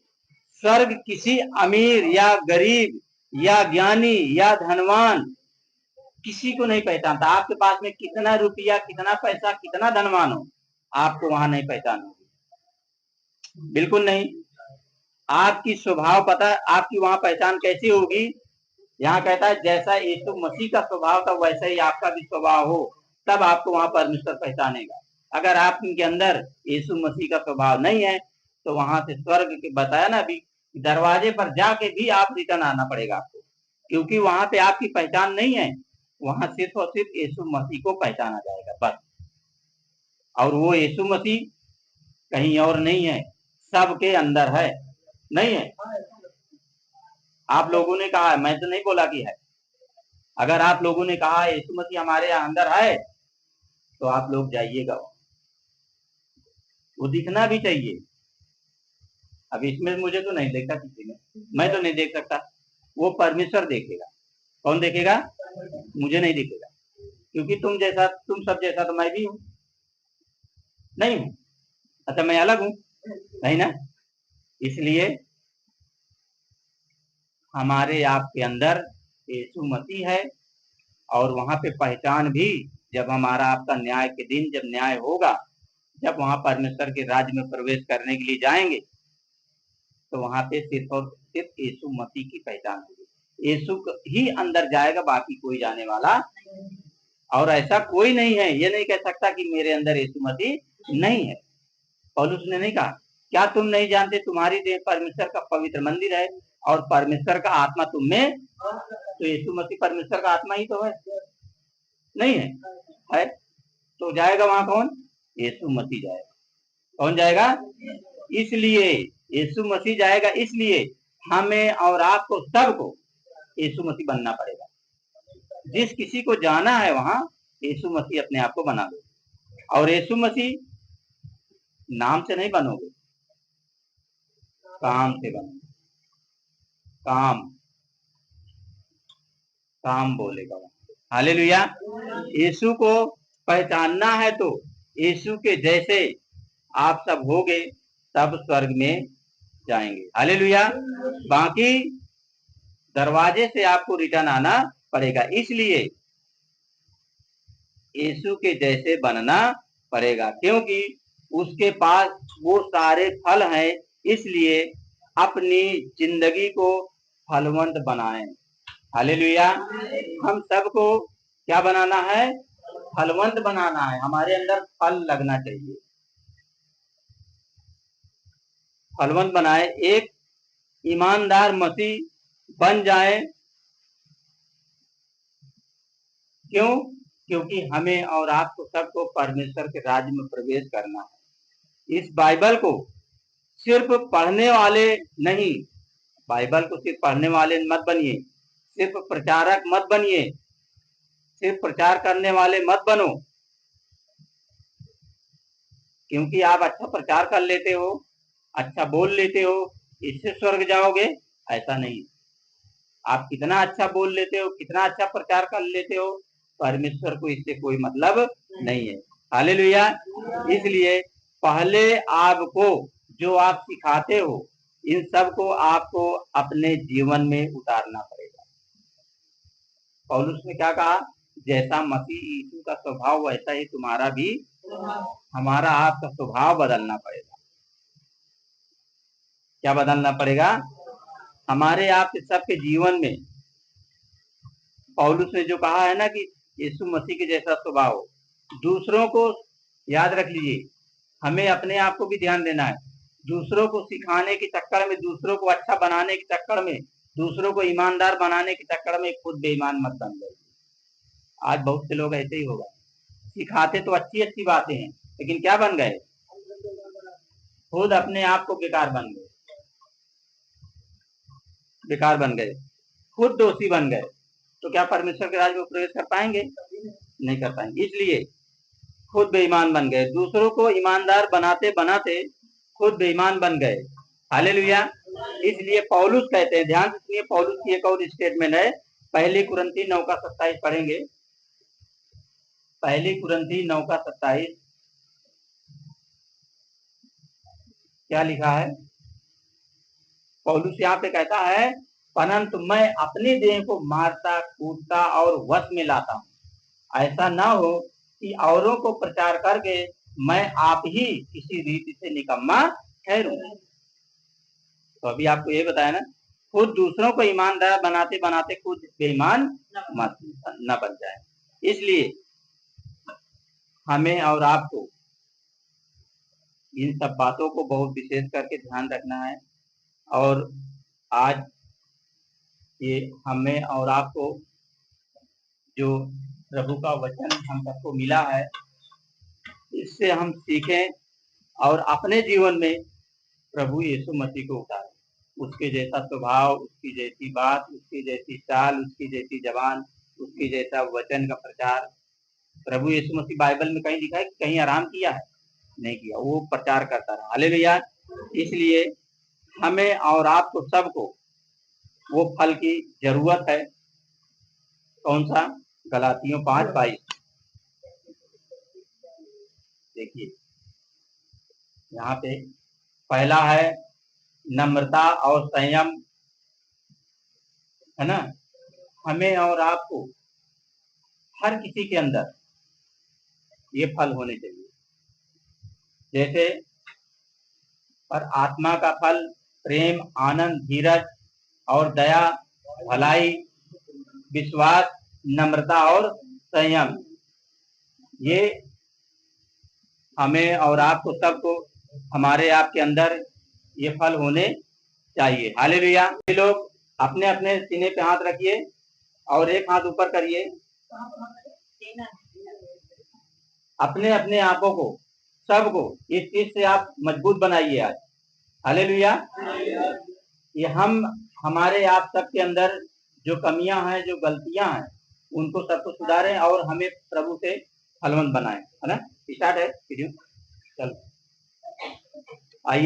Speaker 1: स्वर्ग किसी अमीर या गरीब या ज्ञानी या धनवान किसी को नहीं पहचानता। आपके पास में कितना रुपया, कितना पैसा, कितना धनवान हो, आपको वहां नहीं पहचाना, बिल्कुल नहीं। आपकी स्वभाव पता है, आपकी वहां पहचान कैसी होगी? यहाँ कहता है जैसा यीशु मसीह का स्वभाव था वैसा ही आपका भी स्वभाव हो, तब आपको वहां परमेश्वर पहचानेगा। अगर आपके अंदर यीशु मसीह का स्वभाव नहीं है तो वहां से स्वर्ग के बताया ना अभी, दरवाजे पर जाके भी आप रिटर्न आना पड़ेगा आपको, क्योंकि वहां पे आपकी पहचान नहीं है। वहां सिर्फ और सिर्फ यीशु मसीह को पहचाना जाएगा बस। और वो यीशु मसीह कहीं और नहीं है, सबके अंदर है। नहीं है? आप लोगों ने कहा है, मैं तो नहीं बोला कि है। अगर आप लोगों ने कहा यीशु मसीह हमारे अंदर है तो आप लोग जाइएगा, वो दिखना भी चाहिए। अब इसमें मुझे तो नहीं देखा किसी ने, मैं तो नहीं देख सकता, वो परमेश्वर देखेगा। कौन देखेगा? मुझे नहीं दिखेगा, क्योंकि तुम सब जैसा तो मैं भी हूँ नहीं हूँ। अच्छा मैं अलग हूँ? नहीं ना, इसलिए हमारे आपके अंदर यीशु मसीह है, और वहां पे पहचान भी, जब हमारा आपका न्याय के दिन जब न्याय होगा, जब वहां परमेश्वर के राज्य में प्रवेश करने के लिए जाएंगे, तो वहां पे सिर्फ और सिर्फ यीशु मसीह की पहचान होगी। यीशु ही अंदर जाएगा, बाकी कोई जाने वाला, और ऐसा कोई नहीं है। ये नहीं कह सकता कि मेरे अंदर यीशु मसीह नहीं है। पौलुस ने नहीं कहा, क्या तुम नहीं जानते तुम्हारी देह परमेश्वर का पवित्र मंदिर है और परमेश्वर का आत्मा तुम में? तो यीशु मसीह परमेश्वर का आत्मा ही तो है, नहीं है? तो जाएगा वहां कौन? यीशु मसीह जाएगा। कौन जाएगा? इसलिए यीशु मसीह जाएगा, इसलिए हमें और आपको सबको यीशु मसीह बनना पड़ेगा। जिस किसी को जाना है वहां, यीशु मसीह अपने आप को बना दो। और यीशु मसीह नाम से नहीं बनोगे, काम से बनोगे। काम बोलेगा वहां। हालेलुया। यीशु को पहचानना है तो यीशु के जैसे आप सब होगे, तब स्वर्ग में जाएंगे। हालेलुया। बाकी दरवाजे से आपको रिटर्न आना पड़ेगा, इसलिए यीशु के जैसे बनना पड़ेगा, क्योंकि उसके पास वो सारे फल हैं। इसलिए अपनी जिंदगी को फलवंत बनाएं। हालेलुया। हम सबको क्या बनाना है? फलवंत बनाना है। हमारे अंदर फल लगना चाहिए, फलवंत बनाए, एक ईमानदार मसीह बन जाए। क्यों? क्योंकि हमें और आपको सबको परमेश्वर के राज्य में प्रवेश करना है। इस बाइबल को सिर्फ पढ़ने वाले नहीं, बाइबल को सिर्फ पढ़ने वाले मत बनिए, सिर्फ प्रचारक मत बनिए, सिर्फ प्रचार करने वाले मत बनो। क्योंकि आप अच्छा प्रचार कर लेते हो, अच्छा बोल लेते हो, इससे स्वर्ग जाओगे, ऐसा नहीं। आप कितना अच्छा बोल लेते हो, कितना अच्छा प्रचार कर लेते हो, परमेश्वर को इससे कोई मतलब नहीं है। हालेलुया। इसलिए पहले आपको जो आप सिखाते हो, इन सब को आपको अपने जीवन में उतारना पड़ेगा। पौलुस ने क्या कहा? जैसा मसीह यीशु का स्वभाव वैसा ही तुम्हारा भी, हमारा आपका स्वभाव बदलना पड़ेगा। क्या बदलना पड़ेगा? हमारे आपके सबके जीवन में पौलुस ने जो कहा है ना कि यीशु मसीह के जैसा स्वभाव, दूसरों को याद रख लीजिए, हमें अपने आप को भी ध्यान देना है। दूसरों को सिखाने के चक्कर में, दूसरों को अच्छा बनाने के चक्कर में, दूसरों को ईमानदार बनाने के चक्कर में खुद बेईमान मत बन जाए। आज बहुत से लोग ऐसे ही होगा, सिखाते तो अच्छी अच्छी बातें हैं, लेकिन क्या बन गए? खुद अपने आप को बेकार बन गए, बेकार बन गए, खुद दोषी बन गए। तो क्या परमेश्वर के राज्य में प्रवेश कर पाएंगे? नहीं कर पाएंगे। इसलिए खुद बेईमान बन गए, दूसरों को ईमानदार बनाते बनाते खुद बेईमान बन गए। हालेलुया। इसलिए पौलुस कहते हैं, ध्यान से, पौलुस की एक और स्टेटमेंट है, पहली कुरिन्थी 9:27 पढ़ेंगे। पहली कुरिन्थी 9:27 क्या लिखा है? पौलुस यहाँ पे कहता है, परंतु मैं अपनी देह को मारता, कूटता और वश में लाता हूँ, ऐसा ना हो कि औरों को प्रचार करके मैं आप ही किसी रीति से निकम्मा ठहरूं। तो अभी आपको ये बताया ना, खुद दूसरों को ईमानदार बनाते बनाते खुद बेईमान मत न बन जाए। इसलिए हमें और आपको इन सब बातों को बहुत विशेष करके ध्यान रखना है। और आज ये हमें और आपको जो प्रभु का वचन हम सबको मिला है, इससे हम सीखें और अपने जीवन में प्रभु यीशु मसीह को उतारें। उसके जैसा स्वभाव, उसकी जैसी बात, उसकी जैसी चाल, उसकी जैसी जबान, उसकी जैसा वचन का प्रचार। प्रभु यीशु मसीह बाइबल में कहीं लिखा है कि कहीं आराम किया है? नहीं किया, वो प्रचार करता रहा। हालेलुया। इसलिए हमें और आपको सबको वो फल की जरूरत है। कौन सा? गलातियों 5:22। देखिए यहाँ पे पहला है नम्रता और संयम, है ना, हमें और आपको हर किसी के अंदर ये फल होने चाहिए। जैसे और आत्मा का फल प्रेम, आनंद, धीरज और दया, भलाई, विश्वास, नम्रता और संयम, ये हमें और आपको सबको हमारे आपके अंदर ये फल होने चाहिए। हालेलुया। ये लोग अपने अपने सीने पे हाथ रखिए और एक हाथ ऊपर करिए, अपने अपने आंखों को सबको इस चीज से आप मजबूत बनाइए आज। हालेलुया। ये हमारे आप सबके अंदर जो कमियां हैं, जो गलतियां हैं, उनको सबको सुधारें और हमें प्रभु से फलवंत बनाएं, है ना। स्टार्ट है वीडियो, चलो आइए।